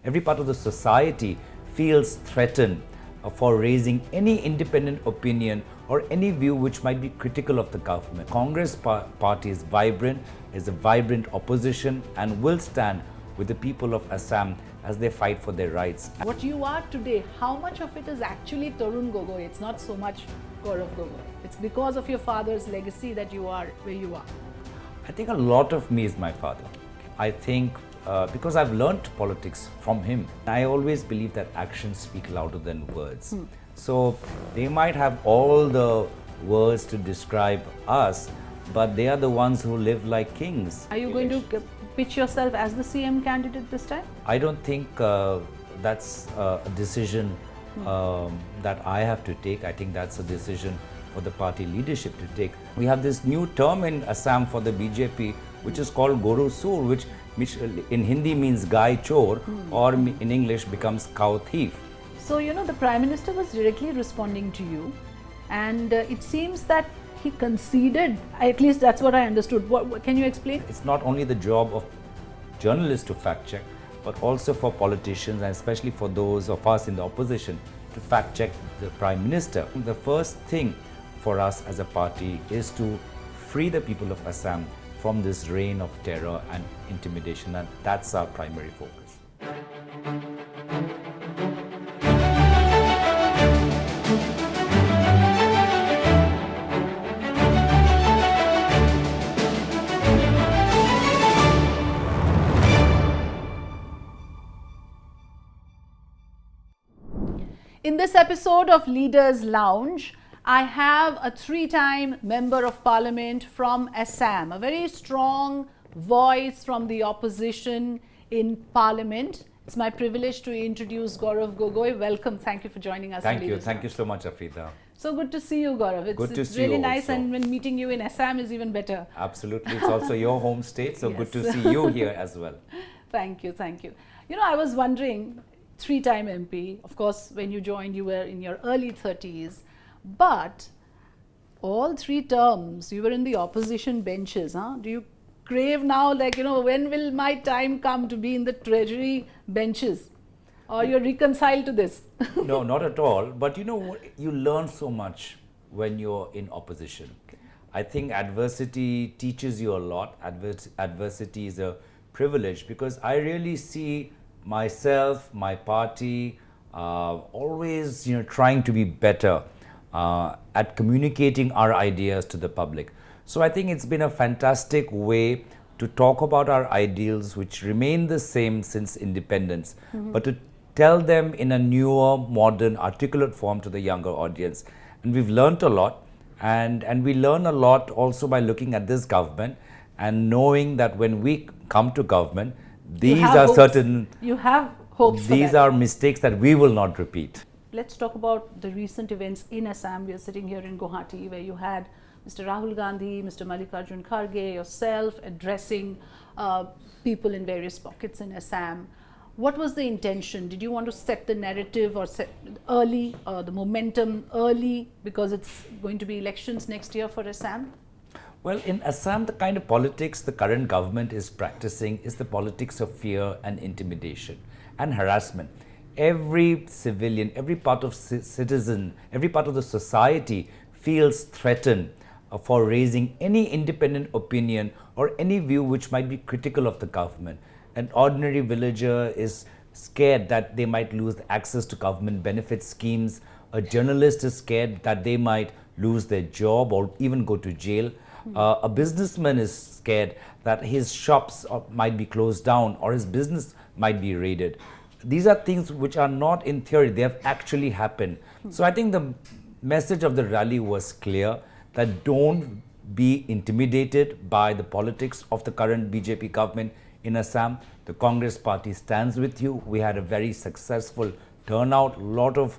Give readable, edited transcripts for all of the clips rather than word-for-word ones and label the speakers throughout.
Speaker 1: every part of the society feels threatened for raising any independent opinion or any view which might be critical of the government. Congress party is a vibrant opposition and will stand with the people of Assam as they fight for their rights.
Speaker 2: What you are today, how much of it is actually Tarun Gogoi? It's not so much Gaurav Gogoi. It's because of your father's legacy that you are where you are.
Speaker 1: I think a lot of me is my father. I think because I've learnt politics from him. I always believe that actions speak louder than words. So they might have all the words to describe us, but they are the ones who live like kings.
Speaker 2: Are you going to pitch yourself as the CM candidate this time?
Speaker 1: I don't think that's a decision that I have to take. I think that's a decision for the party leadership to take. We have this new term in Assam for the BJP, which is called Guru Sur, which in Hindi means guy chor, or in English becomes cow thief.
Speaker 2: So, you know, the Prime Minister was directly responding to you, and it seems that he conceded, at least that's what I understood. What can you explain?
Speaker 1: It's not only the job of journalists to fact check, but also for politicians and especially for those of us in the opposition to fact check the Prime Minister. The first thing for us as a party is to free the people of Assam from this reign of terror and intimidation, and that's our primary focus.
Speaker 2: In this episode of Leaders Lounge, I have a three-time Member of Parliament from Assam, a very strong voice from the opposition in Parliament. It's my privilege to introduce Gaurav Gogoi. Welcome. Thank you for joining us.
Speaker 1: Thank you. Thank you so much, Afrida.
Speaker 2: So good to see you, Gaurav. It's really nice, and when meeting you in Assam is even better.
Speaker 1: Absolutely. It's also your home state, so yes. Good to see you here as well.
Speaker 2: Thank you. Thank you. You know, I was wondering, three-time MP, of course, when you joined, you were in your early 30s. But all three terms, you were in the opposition benches. Do you crave now, like, you know, when will my time come to be in the treasury benches? Or you're reconciled to this?
Speaker 1: No, not at all. But you know, you learn so much when you're in opposition. I think adversity teaches you a lot. Adversity is a privilege because I really see myself, my party, always, you know, trying to be better at communicating our ideas to the public. So I think it's been a fantastic way to talk about our ideals, which remain the same since independence, but to tell them in a newer, modern, articulate form to the younger audience. And we've learned a lot, and we learn a lot also by looking at this government and knowing that when we come to government, these are certain,
Speaker 2: you have hopes.
Speaker 1: These are mistakes that we will not repeat.
Speaker 2: Let's talk about the recent events in Assam. We are sitting here in Guwahati, where you had Mr. Rahul Gandhi, Mr. Mallikarjun Kharge, yourself addressing people in various pockets in Assam. What was the intention? Did you want to set the narrative or set early, the momentum early, because it's going to be elections next year for Assam?
Speaker 1: Well, in Assam, the kind of politics the current government is practicing is the politics of fear and intimidation and harassment. Every civilian, every part of citizen, every part of the society feels threatened for raising any independent opinion or any view which might be critical of the government. An ordinary villager is scared that they might lose access to government benefit schemes. A journalist is scared that they might lose their job or even go to jail. A businessman is scared that his shops might be closed down or his business might be raided. These are things which are not in theory, they have actually happened. So I think the message of the rally was clear, that don't be intimidated by the politics of the current BJP government in Assam. The Congress party stands with you. We had a very successful turnout. A lot of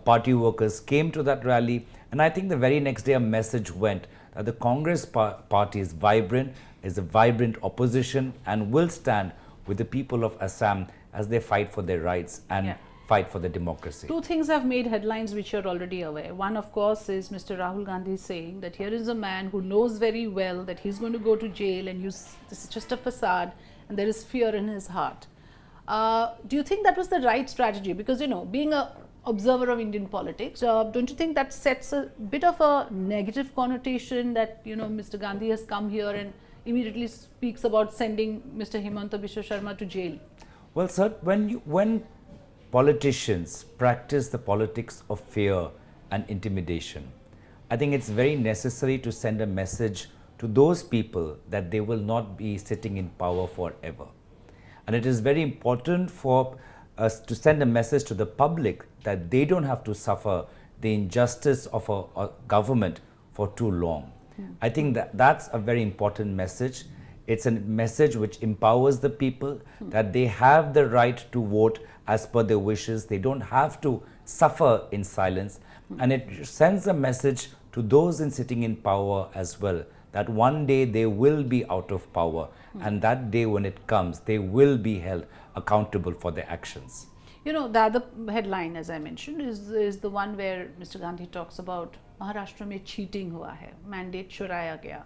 Speaker 1: party workers came to that rally. And I think the very next day a message went that the Congress party is a vibrant opposition and will stand with the people of Assam as they fight for their rights and fight for the democracy.
Speaker 2: Two things have made headlines which you're already aware. One, of course, is Mr. Rahul Gandhi saying that here is a man who knows very well that he's going to go to jail and this is just a facade and there is fear in his heart. Do you think that was the right strategy? Because, being a observer of Indian politics, don't you think that sets a bit of a negative connotation that, Mr. Gandhi has come here and immediately speaks about sending Mr. Himanta Biswa Sharma to jail?
Speaker 1: Well, sir, when politicians practice the politics of fear and intimidation, I think it's very necessary to send a message to those people that they will not be sitting in power forever. And it is very important for us to send a message to the public that they don't have to suffer the injustice of a government for too long. I think that's a very important message. It's a message which empowers the people that they have the right to vote as per their wishes. They don't have to suffer in silence. And it sends a message to those sitting in power as well, that one day they will be out of power. And that day when it comes, they will be held accountable for their actions.
Speaker 2: The other headline, as I mentioned, is the one where Mr. Gandhi talks about Maharashtra mein cheating hua hai, mandate churaya gaya,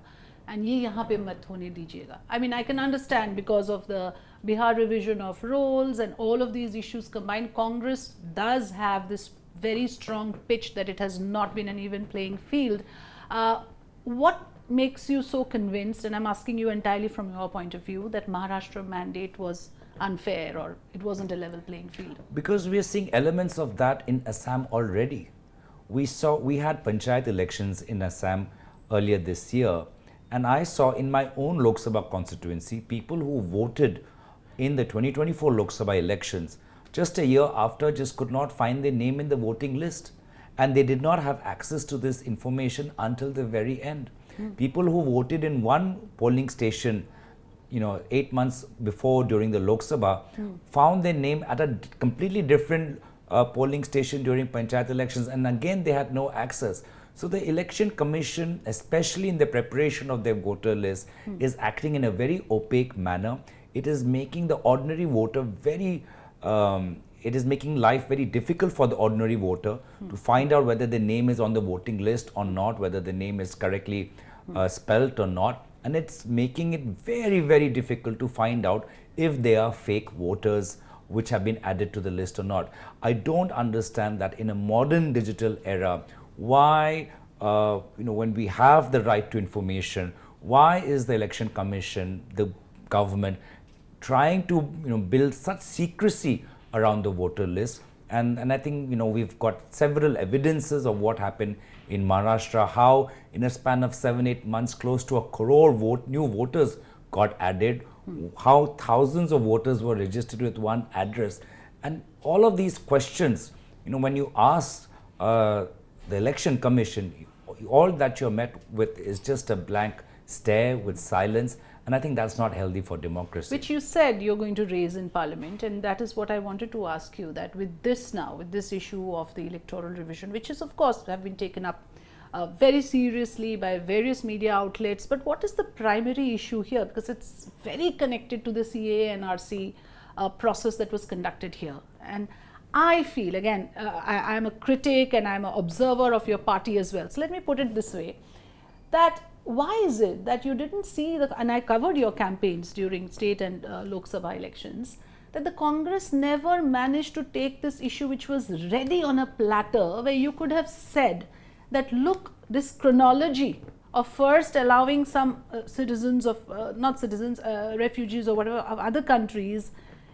Speaker 2: and ye yahan pe mat hone dijiyega. I mean, I can understand because of the Bihar revision of roles and all of these issues combined, Congress does have this very strong pitch that it has not been an even playing field. What makes you so convinced, and I'm asking you entirely from your point of view, that Maharashtra mandate was unfair or it wasn't a level playing field?
Speaker 1: Because we are seeing elements of that in Assam already. We had panchayat elections in Assam earlier this year, and I saw in my own Lok Sabha constituency people who voted in the 2024 Lok Sabha elections just a year after just could not find their name in the voting list, and they did not have access to this information until the very end. People who voted in one polling station 8 months before during the Lok Sabha found their name at a completely different polling station during panchayat elections, and again they had no access. So the election commission, especially in the preparation of their voter list, is acting in a very opaque manner. It is making the ordinary voter it is making life very difficult for the ordinary voter to find out whether the name is on the voting list or not, whether the name is correctly spelt or not. And it's making it very, very difficult to find out if they are fake voters which have been added to the list or not. I don't understand that in a modern digital era, why, when we have the right to information, why is the election commission, the government, trying to build such secrecy around the voter list? And I think we've got several evidences of what happened in Maharashtra, how in a span of 7-8 months close to 1 crore new voters got added, how thousands of voters were registered with one address. And all of these questions, when you ask the election commission, all that you're met with is just a blank stare with silence. And I think that's not healthy for democracy.
Speaker 2: Which you said you're going to raise in Parliament, and that is what I wanted to ask you, that with this issue of the electoral revision, which is of course have been taken up very seriously by various media outlets, but what is the primary issue here? Because it's very connected to the CAA and RC process that was conducted here. And I feel, again, I'm a critic and I'm an observer of your party as well. So let me put it this way, that why is it that you didn't see, and I covered your campaigns during state and Lok Sabha elections, that the Congress never managed to take this issue which was ready on a platter, where you could have said that, look, this chronology of first allowing some citizens of, refugees or whatever of other countries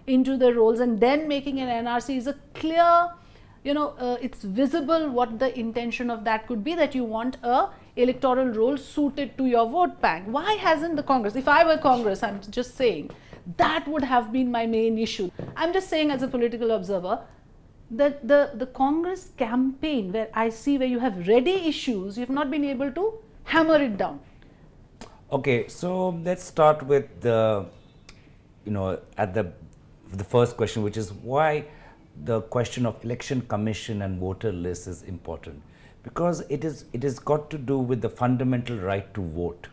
Speaker 2: into the rolls and then making an NRC is a clear, it's visible what the intention of that could be, that you want a electoral roll suited to your vote bank. Why hasn't the Congress, if I were Congress, I'm just saying, that would have been my main issue. I'm just saying as a political observer, that the Congress campaign, where I see where you have ready issues, you have not been able to hammer it down.
Speaker 1: Okay, so let's start with the, at the first question, which is why the question of election commission and voter list is important. Because it is got to do with the fundamental right to vote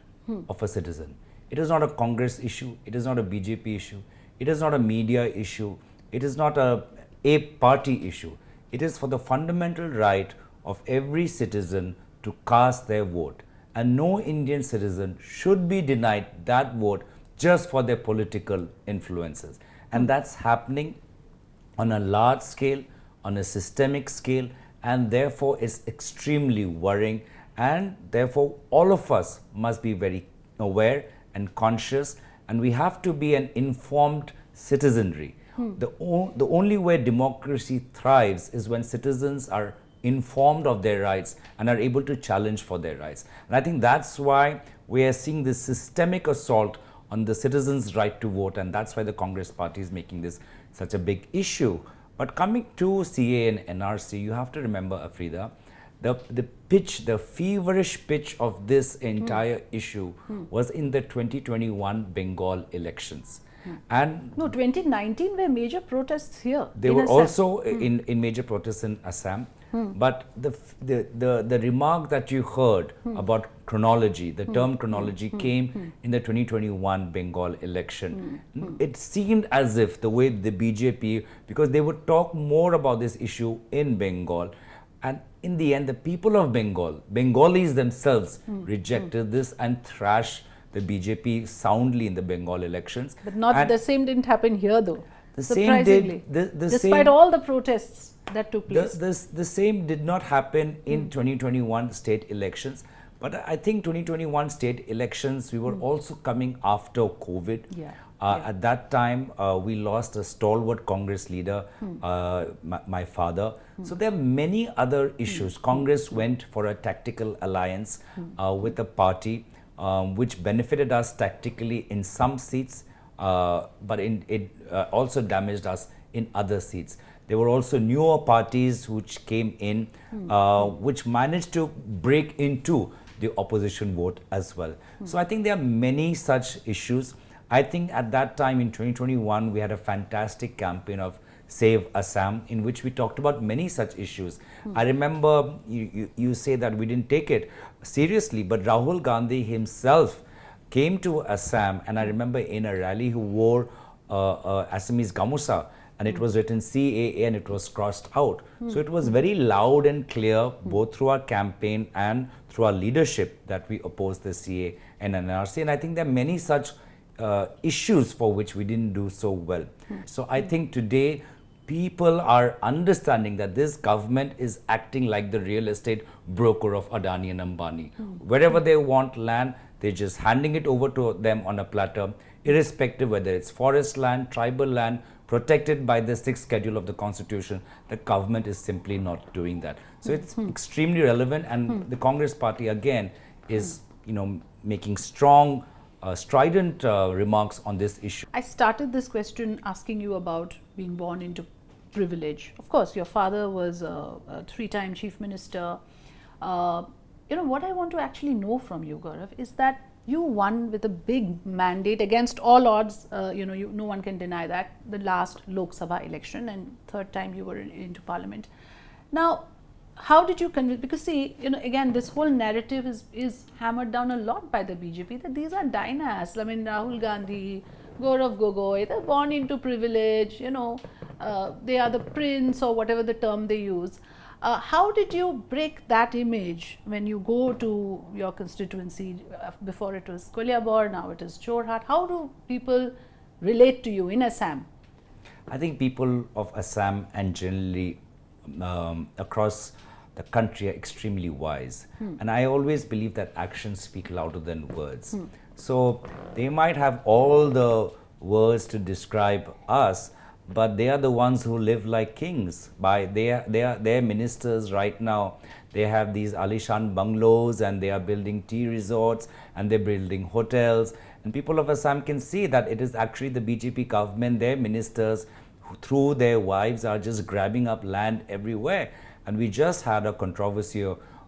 Speaker 1: of a citizen. It is not a Congress issue. It is not a BJP issue. It is not a media issue. It is not a party issue. It is for the fundamental right of every citizen to cast their vote. And no Indian citizen should be denied that vote just for their political influences. And that's happening on a large scale, on a systemic scale, and therefore is extremely worrying. And therefore, all of us must be very aware and conscious, and we have to be an informed citizenry. The only way democracy thrives is when citizens are informed of their rights and are able to challenge for their rights. And I think that's why we are seeing this systemic assault on the citizens' right to vote, and that's why the Congress party is making this such a big issue. But coming to CA and NRC, you have to remember, Afrida, the pitch, the feverish pitch of this entire issue was in the 2021 Bengal elections. And
Speaker 2: no, 2019 were major protests here.
Speaker 1: they were also in major protests in Assam. But the remark that you heard about chronology, the term chronology came in the 2021 Bengal election. It seemed as if the way the BJP, because they would talk more about this issue in Bengal, and in the end the people of Bengal, Bengalis themselves rejected this and thrashed the BJP soundly in the Bengal elections.
Speaker 2: But not the same didn't happen here though.
Speaker 1: The
Speaker 2: surprisingly,
Speaker 1: same did,
Speaker 2: despite all the protests that took place.
Speaker 1: The same did not happen in 2021 state elections. But I think 2021 state elections, we were also coming after COVID. At that time, we lost a stalwart Congress leader, my father. So there are many other issues. Congress went for a tactical alliance with a party which benefited us tactically in some seats, but it also damaged us in other seats. There were also newer parties which came in, which managed to break into the opposition vote as well. So I think there are many such issues. I think at that time in 2021, we had a fantastic campaign of Save Assam, in which we talked about many such issues. I remember you say that we didn't take it seriously, but Rahul Gandhi himself came to Assam, and I remember in a rally he wore Assamese gamusa, and it was written CAA and it was crossed out. So it was very loud and clear, both through our campaign and through our leadership, that we opposed the CA and NRC. And I think there are many such issues for which we didn't do so well. So I think today people are understanding that this government is acting like the real estate broker of Adani and Ambani. Wherever they want land, they're just handing it over to them on a platter, irrespective whether it's forest land, tribal land, protected by the 6th schedule of the Constitution. The government is simply not doing that. So it's extremely relevant, and the Congress party again is, making strong, strident remarks on this issue.
Speaker 2: I started this question asking you about being born into privilege. Of course, your father was a 3-time chief minister. What I want to actually know from you, Gaurav, is that you won with a big mandate against all odds. No one can deny that. The last Lok Sabha election, and 3rd time you were into parliament. Now, how did you convince? Because see, again, this whole narrative is hammered down a lot by the BJP that these are dynasts. I mean, Rahul Gandhi, Gaurav Gogoi, they're born into privilege. They are the prince or whatever the term they use. How did you break that image when you go to your constituency? Before it was Kolyabor, now it is Jorhat. How do people relate to you in Assam?
Speaker 1: I think people of Assam and generally across the country are extremely wise. And I always believe that actions speak louder than words. So they might have all the words to describe us, but they are the ones who live like kings. They are ministers right now. They have these alishan bungalows, and they are building tea resorts, and they're building hotels. And people of Assam can see that it is actually the BJP government, their ministers, who through their wives are just grabbing up land everywhere. And we just had a controversy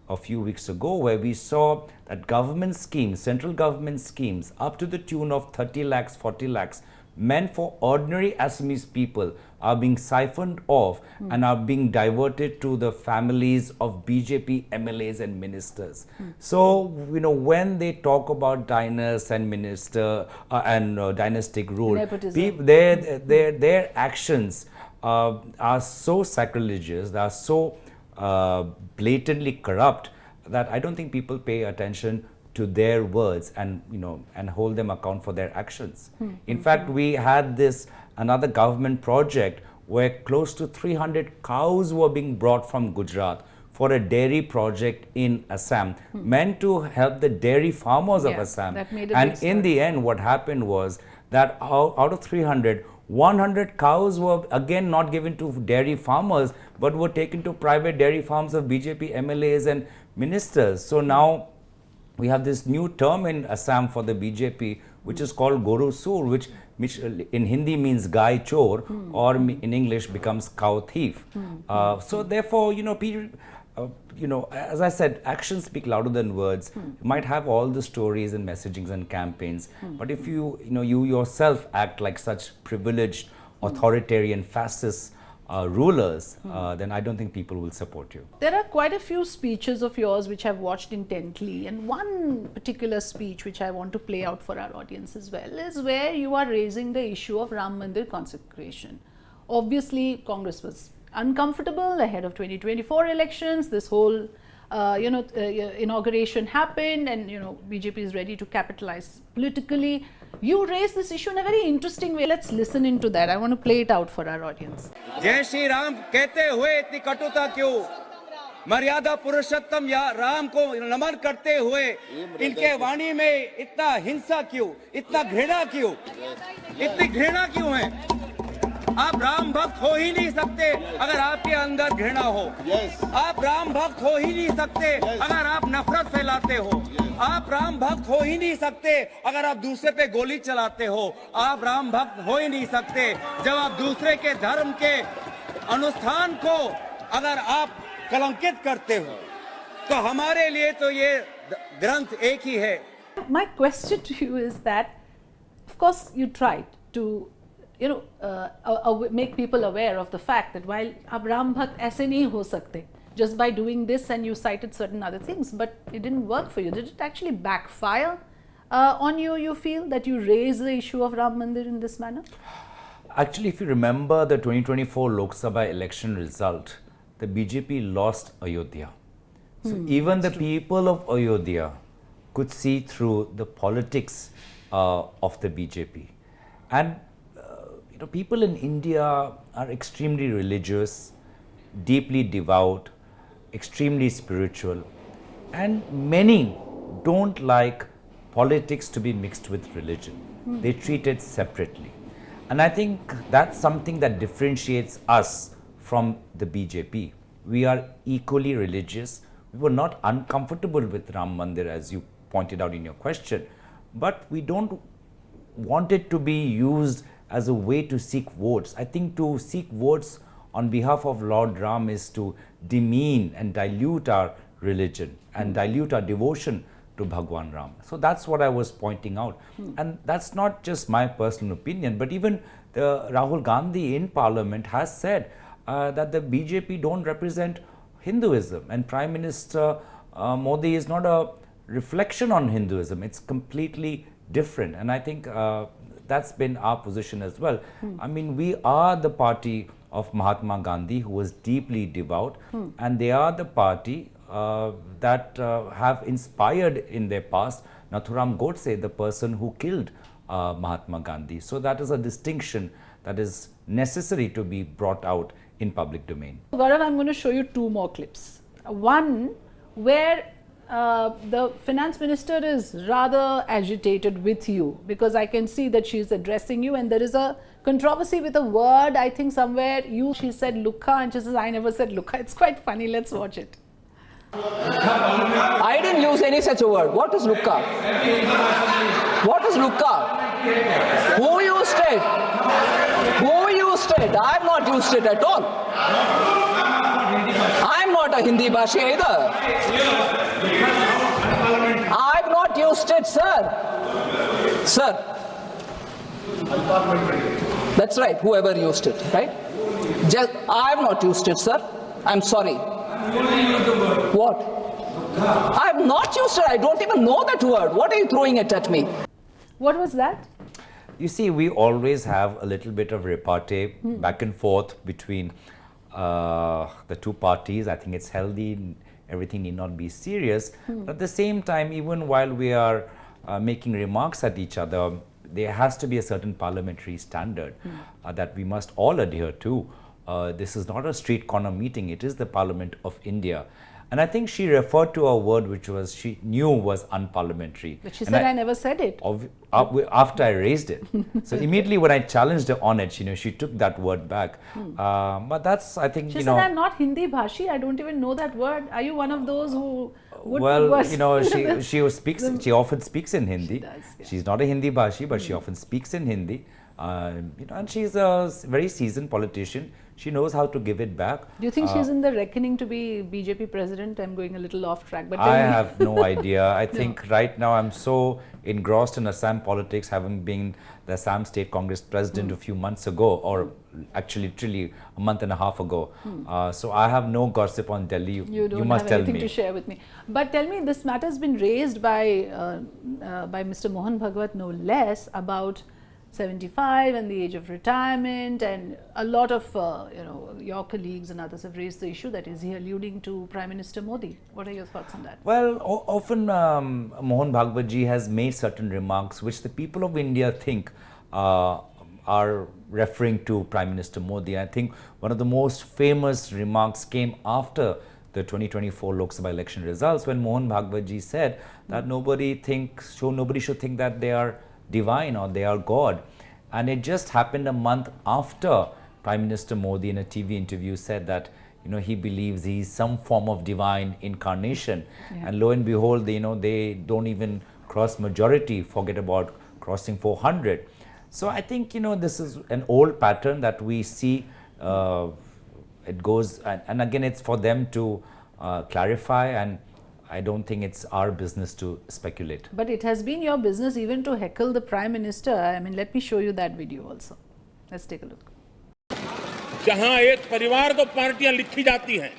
Speaker 1: a few weeks ago where we saw that government schemes, central government schemes, up to the tune of 30 lakhs, 40 lakhs, meant for ordinary Assamese people, are being siphoned off and are being diverted to the families of BJP MLAs and ministers. So, when they talk about dynasts and minister and dynastic rule, their actions are so sacrilegious, they are so blatantly corrupt, that I don't think people pay attention to their words and hold them account for their actions. In fact, we had this another government project where close to 300 cows were being brought from Gujarat for a dairy project in Assam, meant to help the dairy farmers of Assam.
Speaker 2: That made a
Speaker 1: and
Speaker 2: big
Speaker 1: in
Speaker 2: stir.
Speaker 1: the end, what happened was that out of 300, 100 cows were again not given to dairy farmers, but were taken to private dairy farms of BJP MLAs and ministers. So now we have this new term in Assam for the BJP, which is called Goru Sur, which in Hindi means guy chor, or in English becomes cow thief. So therefore, as I said, actions speak louder than words. You might have all the stories and messagings and campaigns, but if you yourself act like such privileged, authoritarian, fascist rulers, then I don't think people will support you.
Speaker 2: There are quite a few speeches of yours which I've watched intently, and one particular speech which I want to play out for our audience as well is where you are raising the issue of Ram Mandir consecration. Obviously, Congress was uncomfortable ahead of 2024 elections. This whole inauguration happened, and BJP is ready to capitalize politically. You raised this issue in a very interesting way. Let's listen into that. I want to play it out for our audience.
Speaker 3: जय श्री राम कहते हुए इतनी कटुता क्यों? मर्यादा पुरुषोत्तम या राम को नमन करते हुए इनके वाणी में इतना हिंसा क्यों? इतना घृणा क्यों? इतनी घृणा क्यों है? आप राम भक्त हो ही नहीं सकते अगर आपके अंदर घृणा हो। आप राम भक्त हो ही नहीं सकते अगर आप नफरत फैलाते हो। आप राम भक्त हो ही नहीं सकते अगर आप दूसरे पे गोली चलाते हो। आप राम भक्त हो ही नहीं सकते जब आप दूसरे के धर्म के अनुष्ठान को अगर आप कलंकित करते हो। तो हमारे लिए तो ये ग्रंथ एक ही है।
Speaker 2: My question to you is that, of course, you tried to make people aware of the fact that while ab Ram Bhakt aise nahi ho sakte, just by doing this, and you cited certain other things, but it didn't work for you. Did it actually backfire on you, you feel, that you raised the issue of Ram Mandir in this manner?
Speaker 1: Actually, if you remember the 2024 Lok Sabha election result, the BJP lost Ayodhya. So even the people of Ayodhya could see through the politics of the BJP. And people in India are extremely religious, deeply devout, extremely spiritual, and many don't like politics to be mixed with religion. They treat it separately. And I think that's something that differentiates us from the BJP. We are equally religious. We were not uncomfortable with Ram Mandir, as you pointed out in your question, but we don't want it to be used as a way to seek votes. I think to seek votes on behalf of Lord Ram is to demean and dilute our religion and dilute our devotion to Bhagwan Ram. So that's what I was pointing out. And that's not just my personal opinion, but even Rahul Gandhi in Parliament has said that the BJP don't represent Hinduism, and Prime Minister Modi is not a reflection on Hinduism. It's completely different. And I think that's been our position as well. I mean, we are the party of Mahatma Gandhi, who was deeply devout, and they are the party that have inspired in their past Nathuram Godse, the person who killed Mahatma Gandhi. So that is a distinction that is necessary to be brought out in public domain.
Speaker 2: Gaurav, I'm going to show you two more clips. One where the finance minister is rather agitated with you, because I can see that she is addressing you, and there is a controversy with a word. I think somewhere she said Luka, and she says, I never said Luka. It's quite funny. Let's watch it.
Speaker 4: I didn't use any such a word. What is Luka? What is Luka? Who used it? Who used it? I have not used it at all. I am not a Hindi Bhashi either. I have not used it, sir. Sir. That's right, whoever used it, right? I have not used it, sir. I'm sorry. What? I have not used it. I don't even know that word. What are you throwing it at me?
Speaker 2: What was that?
Speaker 1: You see, we always have a little bit of repartee back and forth between the two parties. I think it's healthy. Everything need not be serious. But at the same time, even while we are making remarks at each other, there has to be a certain parliamentary standard that we must all adhere to. This is not a street corner meeting, it is the Parliament of India. And I think she referred to a word which was she knew was unparliamentary.
Speaker 2: But she said I never said it.
Speaker 1: After I raised it. So immediately when I challenged her on it, she took that word back. But that's, I think,
Speaker 2: She said, I'm not Hindi Bhashi, I don't even know that word. Are you one of those who would
Speaker 1: she often speaks in Hindi.
Speaker 2: She does, yeah.
Speaker 1: She's not a Hindi Bhashi, but she often speaks in Hindi. And she's a very seasoned politician. She knows how to give it back.
Speaker 2: Do you think she's in the reckoning to be BJP president? I'm going a little off track, but
Speaker 1: I have no idea. I think right now I'm so engrossed in Assam politics, having been the Assam State Congress president a few months ago, or actually literally a month and a half ago. So I have no gossip on Delhi.
Speaker 2: You don't
Speaker 1: must
Speaker 2: have
Speaker 1: tell
Speaker 2: anything
Speaker 1: me.
Speaker 2: to share with me. But tell me, this matter has been raised by Mr. Moan Bhagwat, no less, about 75 and the age of retirement, and a lot of your colleagues and others have raised the issue that is he alluding to Prime Minister Modi. What are your thoughts on that?
Speaker 1: Well, often Mohan Bhagwat ji has made certain remarks which the people of India think are referring to Prime Minister Modi. I think one of the most famous remarks came after the 2024 Lok Sabha election results, when Mohan Bhagwat ji said that nobody should think that they are divine or they are God. And it just happened a month after Prime Minister Modi in a TV interview said that he believes he is some form of divine incarnation. And lo and behold, they don't even cross majority, forget about crossing 400. So I think this is an old pattern that we see. It goes, and again it's for them to clarify, and I don't think it's our business to speculate.
Speaker 2: But it has been your business even to heckle the Prime Minister. I mean, let me show you that video also. Let's take a look.
Speaker 5: जहां एक परिवार को पार्टियां लिखी जाती हैं,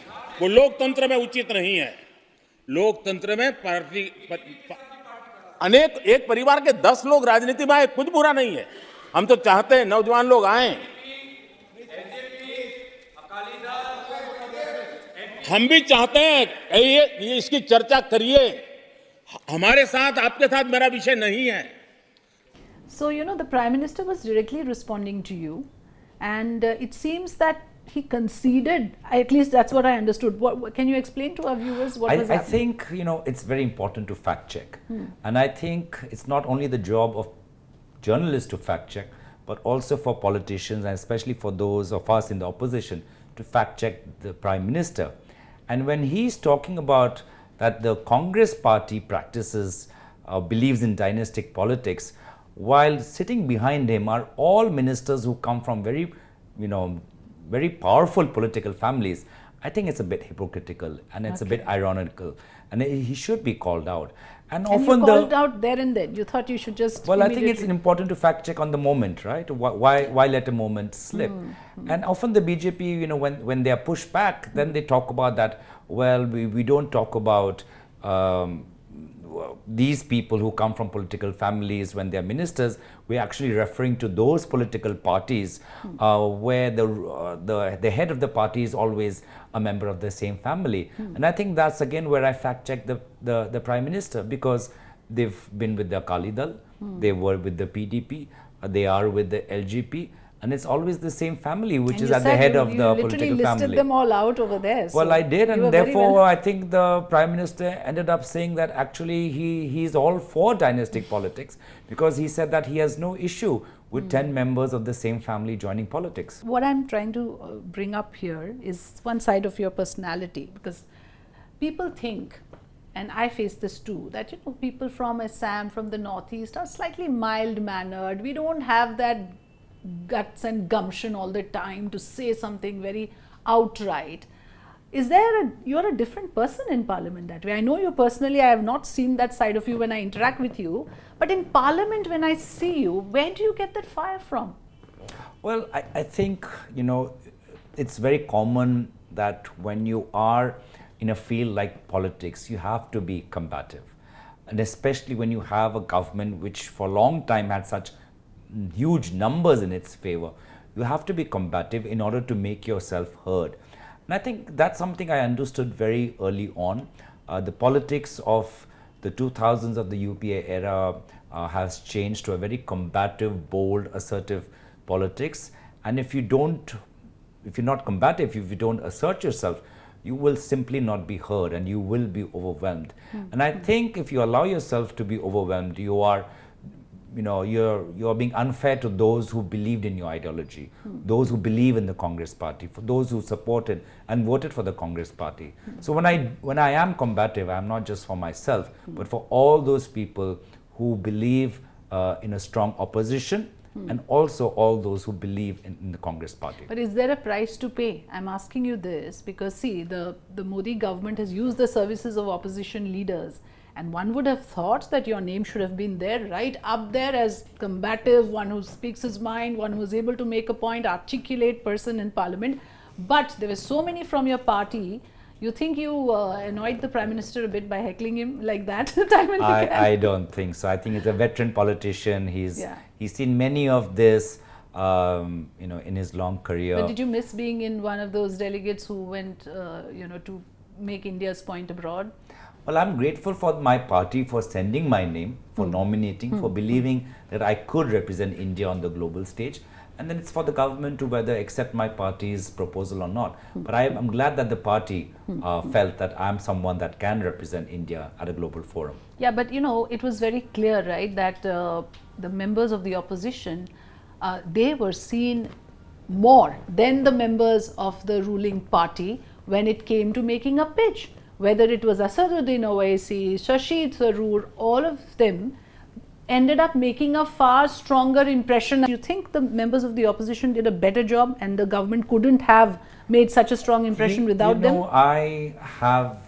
Speaker 5: वो लोकतंत्र में उचित नहीं है। लोकतंत्र में पार्टी एक परिवार के 10 लोग राजनीति में आए, कुछ बुरा नहीं है। हम तो चाहते हैं नौजवान लोग आए। हम भी चाहते हैं ये इसकी चर्चा करिए। हमारे साथ, आपके साथ मेरा विषय नहीं है।
Speaker 2: So the Prime Minister was directly responding to you, and it seems that he conceded. At least that's what I understood. What can you explain to our viewers what was happening?
Speaker 1: I think it's very important to fact check, and I think it's not only the job of journalists to fact check, but also for politicians, and especially for those of us in the opposition, to fact check the Prime Minister. And when he's talking about that the Congress party practices, believes in dynastic politics, while sitting behind him are all ministers who come from very, very powerful political families, I think it's a bit hypocritical, and it's a bit ironical, and he should be called out. And often
Speaker 2: you called out there and then. You thought you should just.
Speaker 1: Well, I think it's important to fact check on the moment, right? Why let a moment slip? And often the BJP, when they are pushed back, then they talk about that. Well, we don't talk about these people who come from political families when they are ministers. We're actually referring to those political parties where the head of the party is always a member of the same family. And I think that's again where I fact check the Prime Minister, because they've been with the Akali Dal, they were with the PDP, they are with the LGP, and it's always the same family which is at the head of the political family.
Speaker 2: You literally listed them all out over there.
Speaker 1: Well,
Speaker 2: so
Speaker 1: I did, and therefore I think the Prime Minister ended up saying that actually he's all for dynastic politics, because he said that he has no issue with 10 members of the same family joining politics.
Speaker 2: What I'm trying to bring up here is one side of your personality, because people think, and I face this too, that people from Assam, from the northeast, are slightly mild-mannered. We don't have that guts and gumption all the time to say something very outright. You're a different person in Parliament that way. I know you personally, I have not seen that side of you when I interact with you, but in Parliament when I see you, where do you get that fire from?
Speaker 1: Well, I think, it's very common that when you are in a field like politics, you have to be combative. And especially when you have a government which for a long time had such huge numbers in its favor, you have to be combative in order to make yourself heard. And I think that's something I understood very early on. The politics of the 2000s of the UPA era has changed to a very combative, bold, assertive politics. And if you're not combative, if you don't assert yourself, you will simply not be heard and you will be overwhelmed. And I think if you allow yourself to be overwhelmed, you're being unfair to those who believed in your ideology, those who believe in the Congress party, for those who supported and voted for the Congress party. So when I am combative, I'm not just for myself, but for all those people who believe in a strong opposition, and also all those who believe in the Congress party.
Speaker 2: But is there a price to pay? I'm asking you this because see, the Modi government has used the services of opposition leaders, and one would have thought that your name should have been there, right up there as combative, one who speaks his mind, one who is able to make a point, articulate person in parliament. But there were so many from your party. You think you annoyed the Prime Minister a bit by heckling him like that time and again?
Speaker 1: I don't think so. I think he's a veteran politician. He's seen many of this, in his long career.
Speaker 2: But did you miss being in one of those delegates who went, to make India's point abroad?
Speaker 1: Well, I'm grateful for my party for sending my name, for nominating, for believing that I could represent India on the global stage. And then it's for the government to whether accept my party's proposal or not. But I'm glad that the party felt that I'm someone that can represent India at a global forum.
Speaker 2: Yeah, but it was very clear, right, that the members of the opposition, they were seen more than the members of the ruling party when it came to making a pitch. Whether it was Asaduddin Owaisi, Shashi Tharoor, all of them ended up making a far stronger impression. Do you think the members of the opposition did a better job and the government couldn't have made such a strong impression without them?
Speaker 1: I have,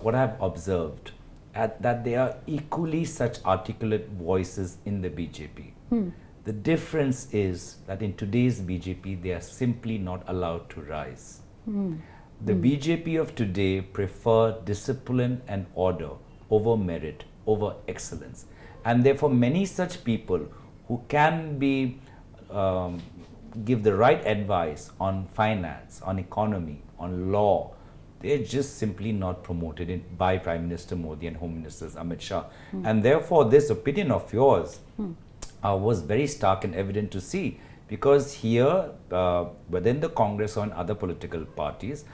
Speaker 1: what I've observed, that they are equally such articulate voices in the BJP. The difference is that in today's BJP, they are simply not allowed to rise. The BJP of today prefer discipline and order over merit, over excellence. And therefore, many such people who can give the right advice on finance, on economy, on law, they're just simply not promoted by Prime Minister Modi and Home Ministers Amit Shah. And therefore, this opinion of yours was very stark and evident to see, because here, within the Congress or in other political parties,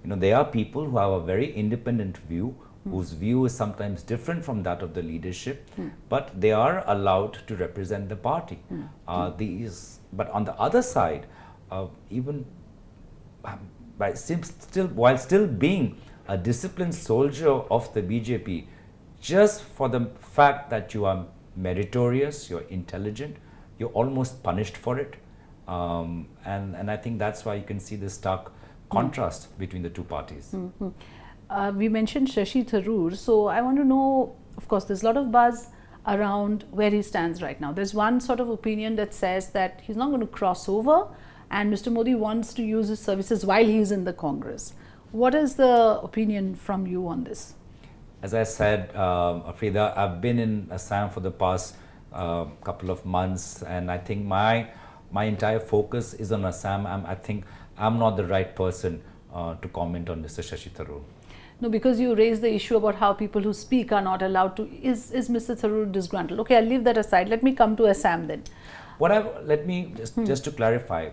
Speaker 1: there are people who have a very independent view, whose view is sometimes different from that of the leadership, but they are allowed to represent the party. But on the other side, even while still being a disciplined soldier of the BJP, just for the fact that you are meritorious, you're intelligent, you're almost punished for it. And I think that's why you can see this stark contrast between the two parties.
Speaker 2: We mentioned Shashi Tharoor, so I want to know, of course, there's a lot of buzz around where he stands right now. There's one sort of opinion that says that he's not going to cross over and Mr. Modi wants to use his services while he's in the Congress. What is the opinion from you on this?
Speaker 1: As I said, Afrida, I've been in Assam for the past couple of months, and I think my entire focus is on Assam. I think I'm not the right person to comment on Mr. Shashi Tharoor.
Speaker 2: No, because you raised the issue about how people who speak are not allowed to. Is Mr. Tharoor disgruntled? Okay, I'll leave that aside. Let me come to Assam then.
Speaker 1: Let me just to clarify.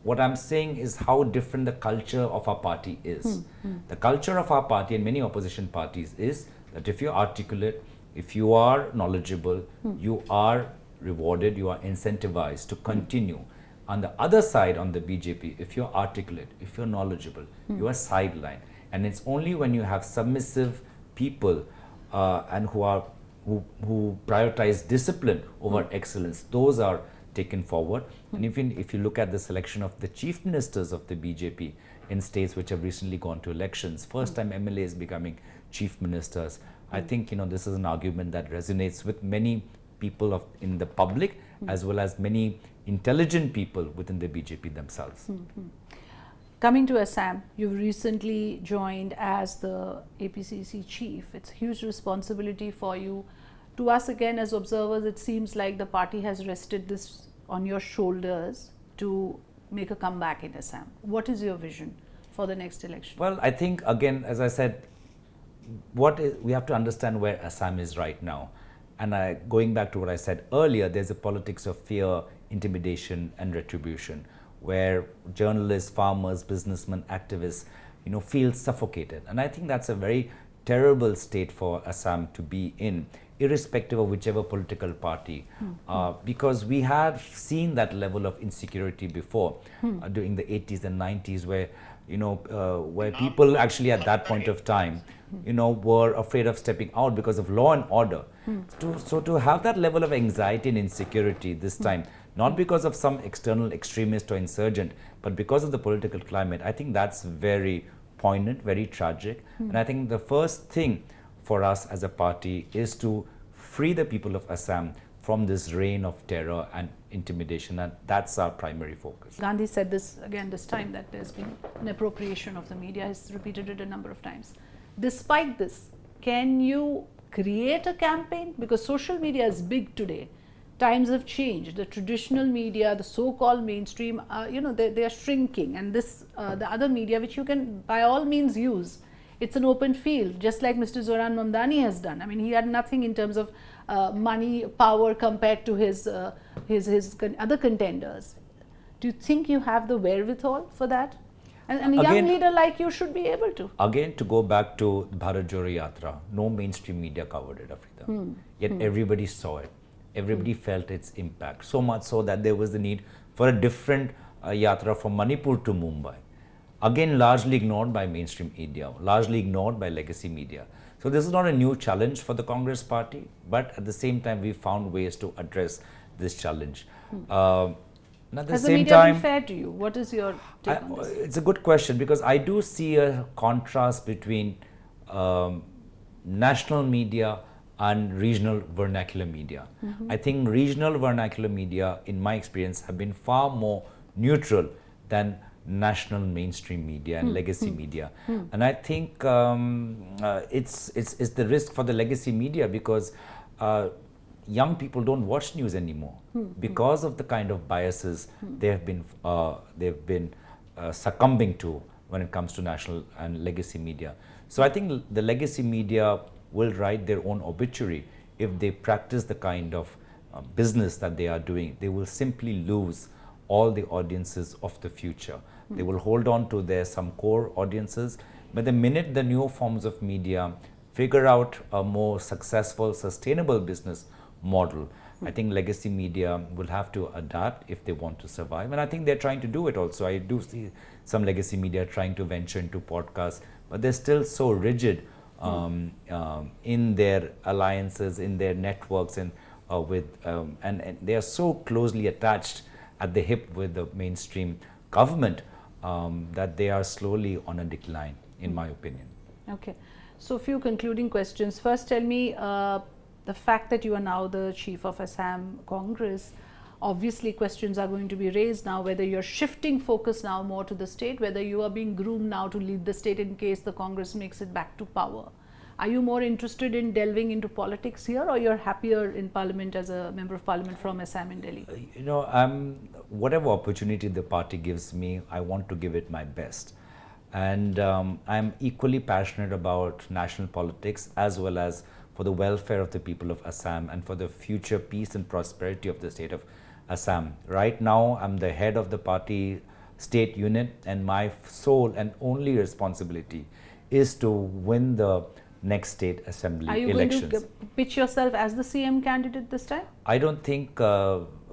Speaker 1: What I'm saying is how different the culture of our party is. The culture of our party and many opposition parties is that if you're articulate, if you are knowledgeable, you are rewarded, you are incentivized to continue. On the other side, on the BJP, if you're articulate, if you're knowledgeable, you are sidelined. And it's only when you have submissive people and who prioritize discipline over excellence, those are taken forward. And if you look at the selection of the chief ministers of the BJP in states which have recently gone to elections, first time MLAs becoming chief ministers, I think this is an argument that resonates with many people in the public as well as many intelligent people within the BJP themselves.
Speaker 2: Coming to Assam, you've recently joined as the APCC chief. It's a huge responsibility for you. To us again as observers, it seems like the party has rested this on your shoulders to make a comeback in Assam. What is your vision for the next election?
Speaker 1: Well, I think again, as I said, we have to understand where Assam is right now. And going back to what I said earlier, there's a politics of fear, intimidation, and retribution, where journalists, farmers, businessmen, activists, feel suffocated. And I think that's a very terrible state for Assam to be in, irrespective of whichever political party, because we had seen that level of insecurity before during the 80s and 90s, where where people actually at that point of time, were afraid of stepping out because of law and order. So to have that level of anxiety and insecurity this time, not because of some external extremist or insurgent, but because of the political climate, I think that's very poignant, very tragic. And I think the first thing for us as a party is to free the people of Assam from this reign of terror and intimidation, and that's our primary focus.
Speaker 2: Gandhi said this again this time, that there's been an appropriation of the media. He's repeated it a number of times. Despite this, can you create a campaign? Because social media is big today. Times have changed. The traditional media, the so-called mainstream, they are shrinking, and the other media, which you can by all means use, it's an open field, just like Mr. Zoran Mamdani has done. I mean, he had nothing in terms of money, power compared to his other contenders. Do you think you have the wherewithal for that? And a young leader like you should be able to.
Speaker 1: Again, to go back to Bharat Jodo Yatra, no mainstream media covered it, Afrida. Yet everybody saw it. Everybody felt its impact. So much so that there was the need for a different yatra from Manipur to Mumbai. Again, largely ignored by mainstream media, largely ignored by legacy media. So this is not a new challenge for the Congress party, but at the same time, we found ways to address this challenge.
Speaker 2: Has the media been fair to you? What is your take on this?
Speaker 1: It's a good question, because I do see a contrast between national media and regional vernacular media. I think regional vernacular media, in my experience, have been far more neutral than national mainstream media and legacy media. And I think it's the risk for the legacy media, because young people don't watch news anymore because of the kind of biases they've been succumbing to when it comes to national and legacy media. So I think the legacy media will write their own obituary if they practice the kind of business that they are doing. They will simply lose all the audiences of the future. They will hold on to some core audiences, but the minute the new forms of media figure out a more successful, sustainable business model, I think legacy media will have to adapt if they want to survive. And I think they're trying to do it also. I do see some legacy media trying to venture into podcasts, but they're still so rigid in their alliances, in their networks, and and they are so closely attached at the hip with the mainstream government that they are slowly on a decline, in my opinion.
Speaker 2: Okay. So a few concluding questions. First, tell me, the fact that you are now the chief of Assam Congress, obviously questions are going to be raised now, whether you're shifting focus now more to the state, whether you are being groomed now to lead the state in case the Congress makes it back to power. Are you more interested in delving into politics here, or you're happier in parliament as a member of parliament from Assam in Delhi?
Speaker 1: Whatever opportunity the party gives me, I want to give it my best. And I'm equally passionate about national politics, as well as for the welfare of the people of Assam and for the future peace and prosperity of the state of Assam. Right now, I'm the head of the party state unit, and my sole and only responsibility is to win the next state assembly elections.
Speaker 2: Are you going to pitch yourself as the CM candidate this time?
Speaker 1: I don't think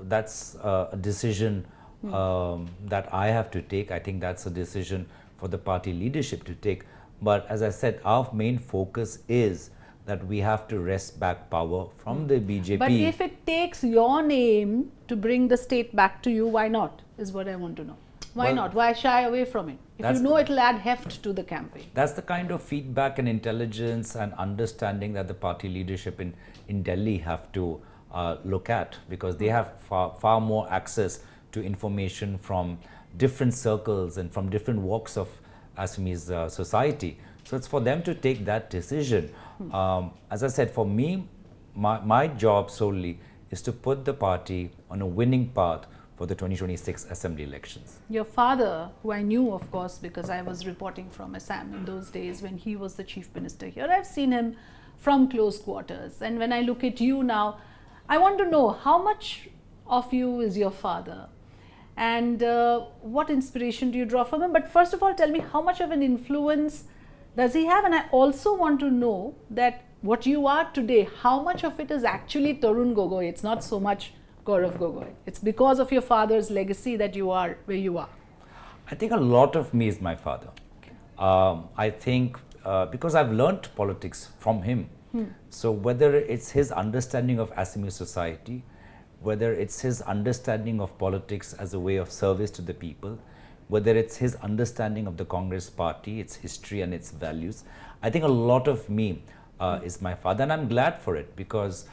Speaker 1: that's a decision that I have to take. I think that's a decision for the party leadership to take. But as I said, our main focus is that we have to wrest back power from the BJP.
Speaker 2: But if it takes your name to bring the state back to you, why not, is what I want to know. Why not? Why shy away from it? If you know it will add heft to the campaign.
Speaker 1: That's the kind of feedback and intelligence and understanding that the party leadership in Delhi have to look at, because they have far more access to information from different circles and from different walks of Assamese society. So it's for them to take that decision. As I said, for me, my job solely is to put the party on a winning path for the 2026 assembly elections.
Speaker 2: Your father, who I knew, of course, because I was reporting from Assam in those days when he was the chief minister here, I've seen him from close quarters. And when I look at you now, I want to know how much of you is your father, and what inspiration do you draw from him? But first of all, tell me, how much of an influence does he have? And I also want to know that what you are today, how much of it is actually Tarun Gogoi? It's not so much Gaurav Gogoi. It's because of your father's legacy that you are where you are.
Speaker 1: I think a lot of me is my father. I think because I've learnt politics from him. So whether it's his understanding of Assamese society, whether it's his understanding of politics as a way of service to the people, whether it's his understanding of the Congress party, its history and its values, I think a lot of me is my father, and I'm glad for it, because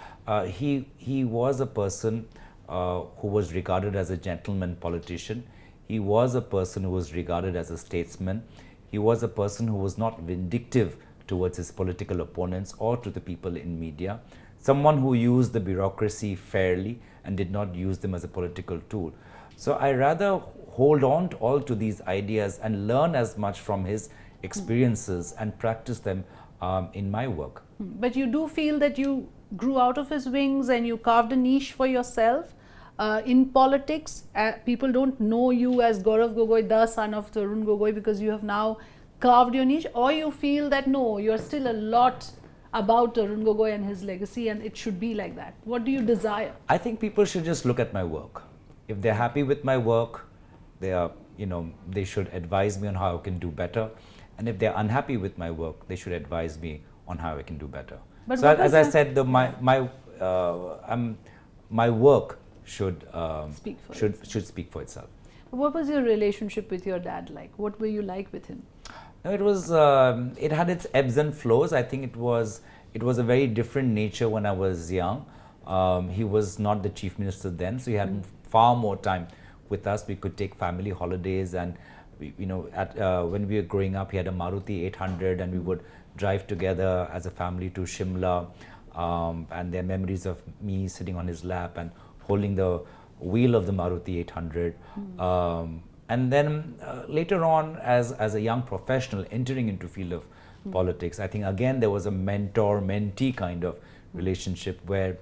Speaker 1: he was a person who was regarded as a gentleman politician. He was a person who was regarded as a statesman. He was a person who was not vindictive towards his political opponents or to the people in media. Someone who used the bureaucracy fairly and did not use them as a political tool. So I rather hold on to all to these ideas and learn as much from his experiences and practice them in my work.
Speaker 2: But you do feel that you grew out of his wings and you carved a niche for yourself in politics. People don't know you as Gaurav Gogoi, the son of Tarun Gogoi, because you have now carved your niche, or you feel that no, you're still a lot about Tarun Gogoi and his legacy, and it should be like that. What do you desire?
Speaker 1: I think people should just look at my work. If they're happy with my work, they are, they should advise me on how I can do better. And if they're unhappy with my work, they should advise me on how I can do better.
Speaker 2: But
Speaker 1: so as I said, my work should speak for itself.
Speaker 2: What was your relationship with your dad like? What were you like with him?
Speaker 1: No, it was. It had its ebbs and flows. I think it was a very different nature when I was young. He was not the chief minister then, so he had far more time with us. We could take family holidays, and when we were growing up, he had a Maruti 800, and we would drive together as a family to Shimla. And there are memories of me sitting on his lap and holding the wheel of the Maruti 800. And then later on, as a young professional entering into field of politics, I think again there was a mentor-mentee kind of relationship where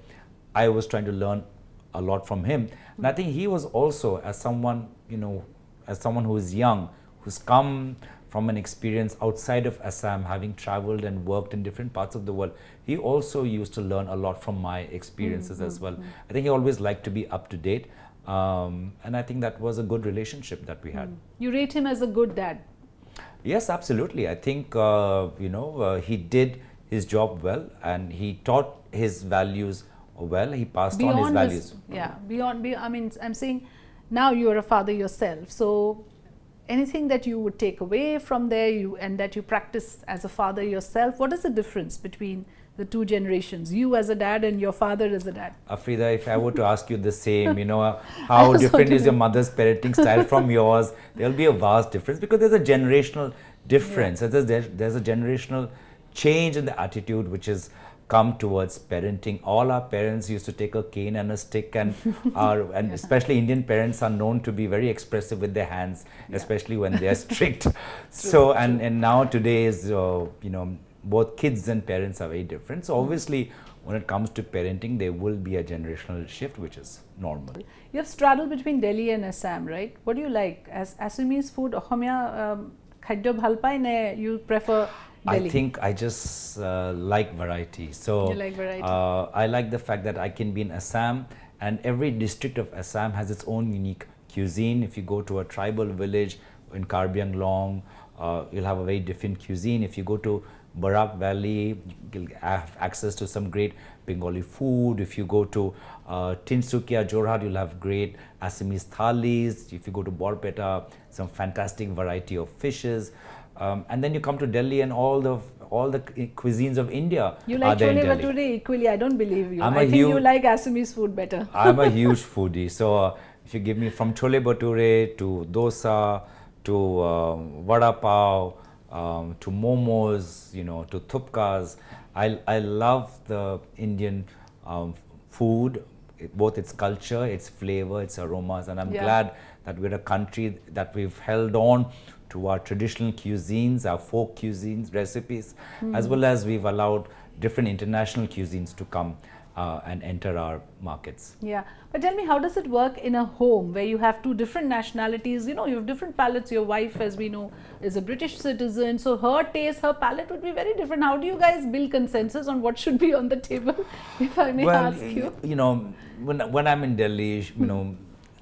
Speaker 1: I was trying to learn a lot from him. And I think he was also, as someone who is young, who's come from an experience outside of Assam, having traveled and worked in different parts of the world, he also used to learn a lot from my experiences as well. I think he always liked to be up to date. And I think that was a good relationship that we had.
Speaker 2: You rate him as a good dad?
Speaker 1: Yes, absolutely. I think, he did his job well, and he taught his values well. He passed on his values.
Speaker 2: I'm saying now you are a father yourself. So anything that you would take away from there and that you practice as a father yourself, what is the difference between the two generations, you as a dad and your father as a dad?
Speaker 1: Afrida, if I were to ask you the same, how different is your mother's parenting style from yours, there'll be a vast difference, because there's a generational difference. Yeah. There's a generational change in the attitude which has come towards parenting. All our parents used to take a cane and a stick, and especially Indian parents are known to be very expressive with their hands, especially when they are strict. So and now today's both kids and parents are very different. So obviously, when it comes to parenting, there will be a generational shift, which is normal.
Speaker 2: You have straddled between Delhi and Assam, right? What do you like? As Assamese food, khadyo bhal pai ne, you prefer Delhi?
Speaker 1: I think I just like variety. So
Speaker 2: you like variety.
Speaker 1: I like the fact that I can be in Assam, and every district of Assam has its own unique cuisine. If you go to a tribal village in Karbi Anglong, you'll have a very different cuisine. If you go to Barak Valley, you'll have access to some great Bengali food. If you go to Tinsukia, Jorhat, you'll have great Assamese thalis. If you go to Borpeta, some fantastic variety of fishes. And then you come to Delhi, and all the cuisines of India
Speaker 2: you like
Speaker 1: are there in
Speaker 2: chole
Speaker 1: Delhi.
Speaker 2: bhature equally. I don't believe you. I think you like Assamese food better.
Speaker 1: I'm a huge foodie. So if you give me from chole bhature to dosa to vada pav, to momos, to thupkas. I love the Indian food, both its culture, its flavor, its aromas, and I'm glad that we're a country that we've held on to our traditional cuisines, our folk cuisines, recipes, as well as we've allowed different international cuisines to come and enter our markets.
Speaker 2: Yeah, but tell me, how does it work in a home where you have two different nationalities? You know, you have different palates. Your wife, as we know, is a British citizen, so her taste, her palate would be very different. How do you guys build consensus on what should be on the table, if I may ask you?
Speaker 1: You know, when I'm in Delhi, you know,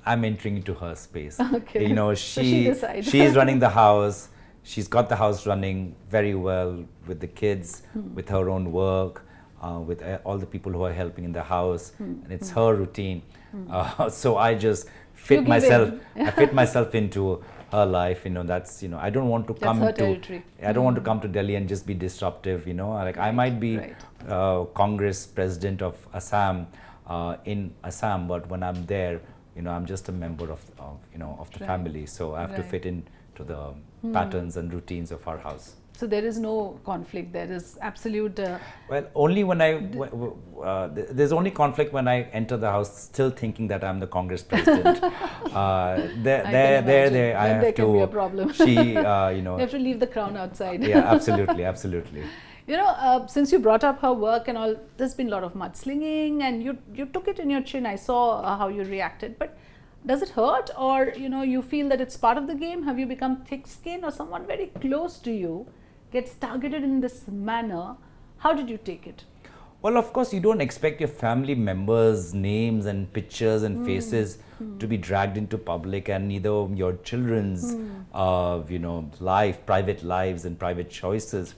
Speaker 1: I'm entering into her space.
Speaker 2: Okay.
Speaker 1: You know,
Speaker 2: So she decides.
Speaker 1: she's running the house. She's got the house running very well with the kids, with her own work, with all the people who are helping in the house, and it's her routine. So I just fit myself. I fit myself into her life. You know, that's, you know, I don't want to come
Speaker 2: her
Speaker 1: to.
Speaker 2: territory.
Speaker 1: I don't want to come to Delhi and just be disruptive. You know, like I might be Congress president of Assam in Assam, but when I'm there, you know, I'm just a member of you know, of the family. So I have to fit into the patterns and routines of our house.
Speaker 2: So there is no conflict. There is absolute.
Speaker 1: Well, only when there's only conflict when I enter the house, still thinking that I'm the Congress president. There, I have
Speaker 2: there
Speaker 1: to.
Speaker 2: can be a problem.
Speaker 1: You know.
Speaker 2: You have to leave the crown outside.
Speaker 1: Yeah, absolutely, absolutely.
Speaker 2: You know, since you brought up her work and all, there's been a lot of mudslinging, and you took it in your chin. I saw how you reacted, but does it hurt, or you know, you feel that it's part of the game? Have you become thick-skinned, or someone very close to you gets targeted in this manner? How did you take it?
Speaker 1: Well, of course, you don't expect your family members' names and pictures and faces to be dragged into public, and neither your children's, you know, private lives and private choices.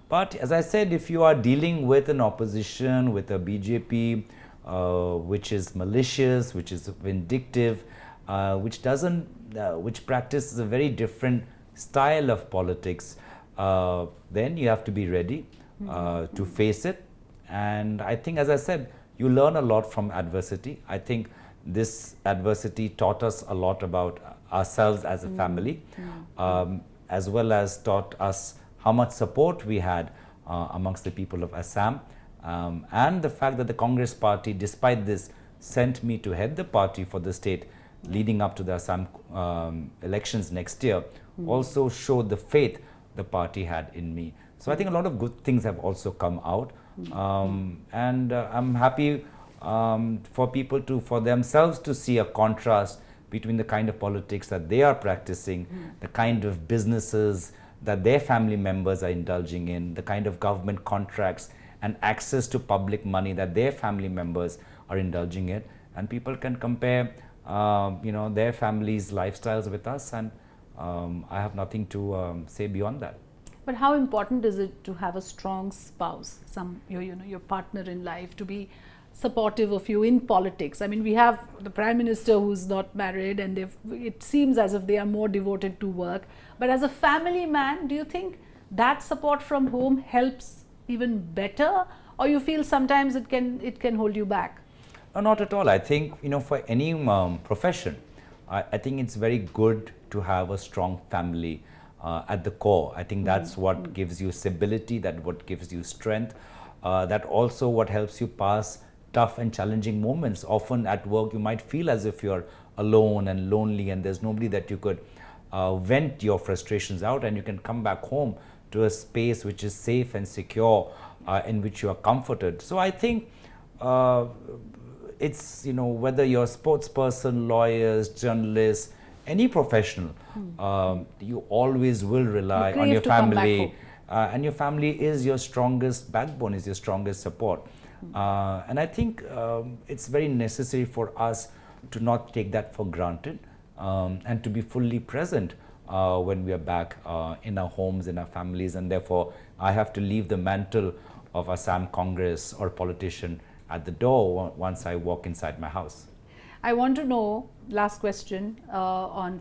Speaker 1: But as I said, if you are dealing with an opposition, with a BJP, which is malicious, which is vindictive, which practices a very different style of politics, then you have to be ready to face it. And I think, as I said, you learn a lot from adversity. I think this adversity taught us a lot about ourselves as a family, as well as taught us how much support we had amongst the people of Assam, and the fact that the Congress party, despite this, sent me to head the party for the state leading up to the Assam elections next year, also showed the faith the party had in me. So I think a lot of good things have also come out, and I'm happy for people for themselves to see a contrast between the kind of politics that they are practicing, the kind of businesses that their family members are indulging in, the kind of government contracts and access to public money that their family members are indulging in, and people can compare, you know, their families' lifestyles with us, and I have nothing to say beyond that.
Speaker 2: But how important is it to have a strong spouse, your partner in life, to be supportive of you in politics? I mean, we have the Prime Minister who's not married, and it seems as if they are more devoted to work. But as a family man, do you think that support from home helps even better, or you feel sometimes it can hold you back?
Speaker 1: No, not at all. I think, you know, for any profession, I think it's very good to have a strong family at the core. I think that's what gives you stability, that what gives you strength, that also what helps you pass tough and challenging moments. Often at work you might feel as if you're alone and lonely, and there's nobody that you could vent your frustrations out, and you can come back home to a space which is safe and secure, in which you are comforted. So I think it's, you know, whether you're a sports person, lawyers, journalists, any professional, you always will rely on your family, and your family is your strongest backbone, is your strongest support. And I think it's very necessary for us to not take that for granted, and to be fully present when we are back in our homes, in our families, and therefore I have to leave the mantle of Assam Congress or politician at the door once I walk inside my house.
Speaker 2: I want to know, last question,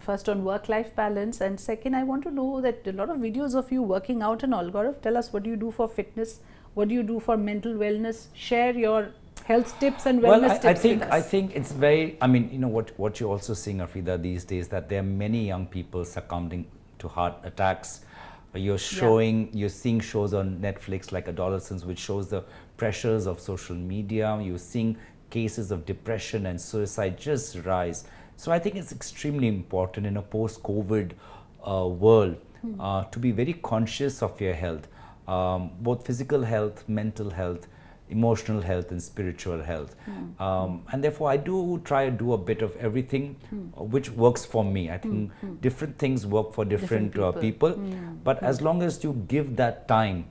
Speaker 2: first on work-life balance, and second, I want to know that a lot of videos of you working out and all. Gaurav, tell us, what do you do for fitness? What do you do for mental wellness? Share your health tips and wellness tips with us.
Speaker 1: I think it's very, I mean, you know, what you're also seeing, Afrida, these days, that there are many young people succumbing to heart attacks. You're seeing shows on Netflix like Adolescence, which shows the pressures of social media. You're seeing cases of depression and suicide just rise. So I think it's extremely important in a post-COVID world to be very conscious of your health, both physical health, mental health, emotional health and spiritual health. And therefore I do try to do a bit of everything which works for me. I think different things work for different people, but as long as you give that time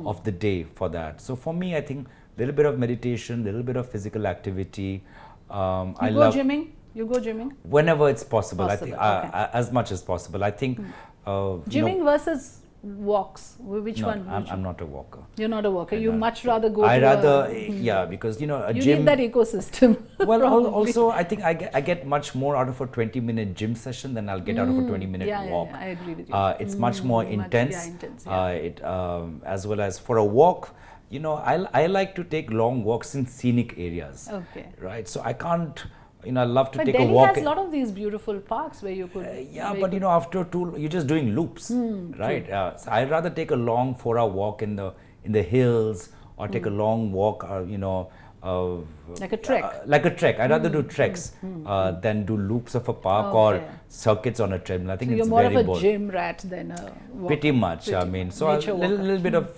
Speaker 1: of the day for that. So for me, I think a little bit of meditation, a little bit of physical activity.
Speaker 2: You go gymming? You go gymming?
Speaker 1: Whenever it's possible. I think
Speaker 2: Okay.
Speaker 1: as much as possible. I think
Speaker 2: Gymming versus walks, which one?
Speaker 1: I'm not a walker.
Speaker 2: You're not a walker. You much rather go
Speaker 1: I
Speaker 2: to
Speaker 1: rather, yeah, because you know, a
Speaker 2: you
Speaker 1: gym.
Speaker 2: need that ecosystem.
Speaker 1: Well,
Speaker 2: probably.
Speaker 1: also I think I get much more out of a 20-minute gym session than I'll get out of a 20-minute walk.
Speaker 2: Yeah, I agree with you.
Speaker 1: It's much more intense.
Speaker 2: Intense,
Speaker 1: as well as for a walk, you know, I like to take long walks in scenic areas.
Speaker 2: Okay.
Speaker 1: Right. So I can't, you know, I love to
Speaker 2: But
Speaker 1: take
Speaker 2: Delhi
Speaker 1: a walk.
Speaker 2: has a lot of these beautiful parks where you could.
Speaker 1: Yeah, but you know, after you're just doing loops, right? So I'd rather take a long 4-hour walk in the hills, or take a long walk, you know,
Speaker 2: Like a trek.
Speaker 1: like a trek. I'd rather do treks than do loops of a park or circuits on a treadmill. I think
Speaker 2: So
Speaker 1: it's
Speaker 2: you're more
Speaker 1: very
Speaker 2: of a
Speaker 1: boring.
Speaker 2: gym rat than a walk.
Speaker 1: Pretty much. I mean, so a
Speaker 2: nature
Speaker 1: little bit of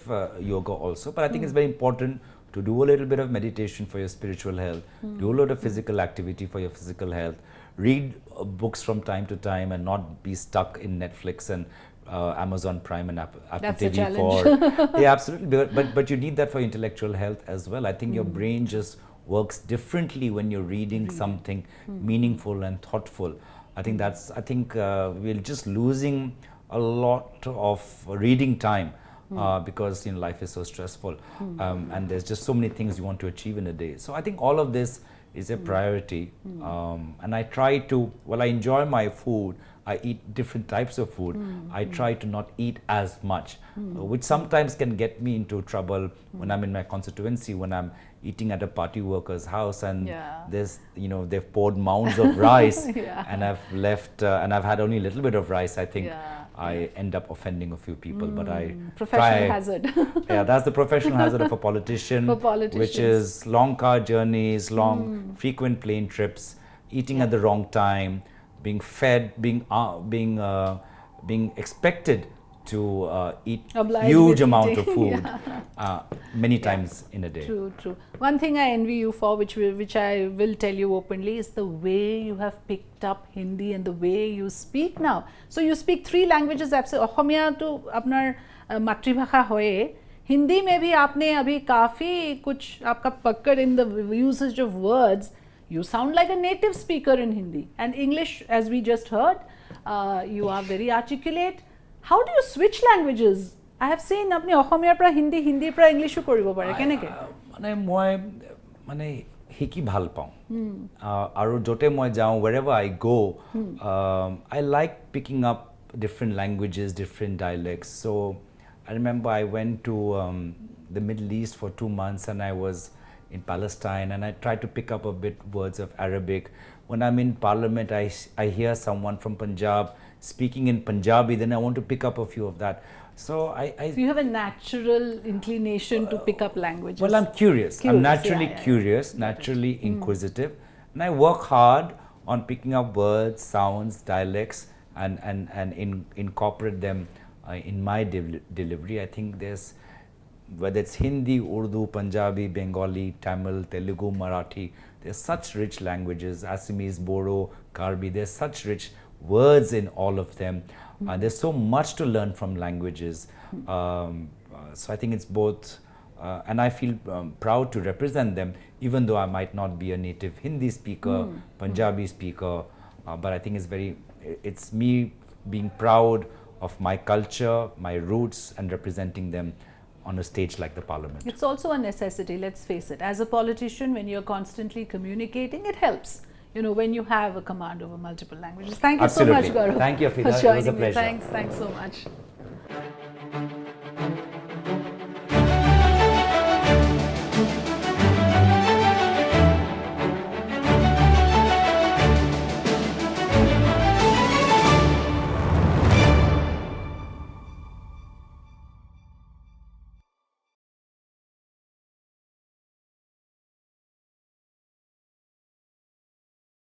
Speaker 1: yoga also, but I think it's very important to do a little bit of meditation for your spiritual health, do a lot of physical activity for your physical health, read books from time to time and not be stuck in Netflix and Amazon Prime and Apple
Speaker 2: That's a
Speaker 1: TV
Speaker 2: challenge.
Speaker 1: yeah, absolutely. But you need that for intellectual health as well. I think your brain just works differently when you're reading something meaningful and thoughtful. I think we're just losing a lot of reading time. Because you know, life is so stressful and there's just so many things you want to achieve in a day. So I think all of this is a priority, and I try to, while I enjoy my food, I eat different types of food. I try to not eat as much, which sometimes can get me into trouble when I'm in my constituency, when I'm eating at a party worker's house and there's, you know, they've poured mounds of rice and I've left and I've had only a little bit of rice. I think I end up offending a few people, but I
Speaker 2: professional hazard.
Speaker 1: Yeah, that's the professional hazard of a politician, which is long car journeys, long frequent plane trips, eating at the wrong time, being fed, being expected to eat huge amount of food many times in a day.
Speaker 2: True. One thing I envy you for, which I will tell you openly, is the way you have picked up Hindi and the way you speak now. So you speak 3 languages. Assamese to अपना मातृभाषा होए, हिंदी में भी आपने अभी काफी कुछ आपका पकड़ in the usage of words. You sound like a native speaker in Hindi, and English, as we just heard, you are very articulate. How do you switch languages? I have seen apni Assamese pra Hindi, Hindi pra English koribo pare keneke.
Speaker 1: Mane hiki bhal pao. Aru jote moi jao, wherever I go, I like picking up different languages, different dialects. So I remember I went to the Middle East for 2 months and I was in Palestine and I tried to pick up a bit words of Arabic. When I'm in Parliament, I hear someone from Punjab speaking in Punjabi, then I want to pick up a few of that. So
Speaker 2: So you have a natural inclination to pick up languages.
Speaker 1: Well, I'm curious. I'm naturally curious, naturally inquisitive, and I work hard on picking up words, sounds, dialects, and incorporate them in my delivery. I think there's, whether it's Hindi, Urdu, Punjabi, Bengali, Tamil, Telugu, Marathi, there's such rich languages, Assamese, Bodo, Karbi, there's such rich words in all of them. There's so much to learn from languages. So I think it's both, and I feel proud to represent them, even though I might not be a native Hindi speaker, Punjabi speaker, but I think it's me being proud of my culture, my roots, and representing them on a stage like the Parliament.
Speaker 2: It's also a necessity, let's face it. As a politician, when you're constantly communicating, it helps. You know, when you have a command over multiple languages. Thank you so much, Gaurav.
Speaker 1: Thank you, Afrida.
Speaker 2: For joining
Speaker 1: It was a pleasure.
Speaker 2: Thanks so much.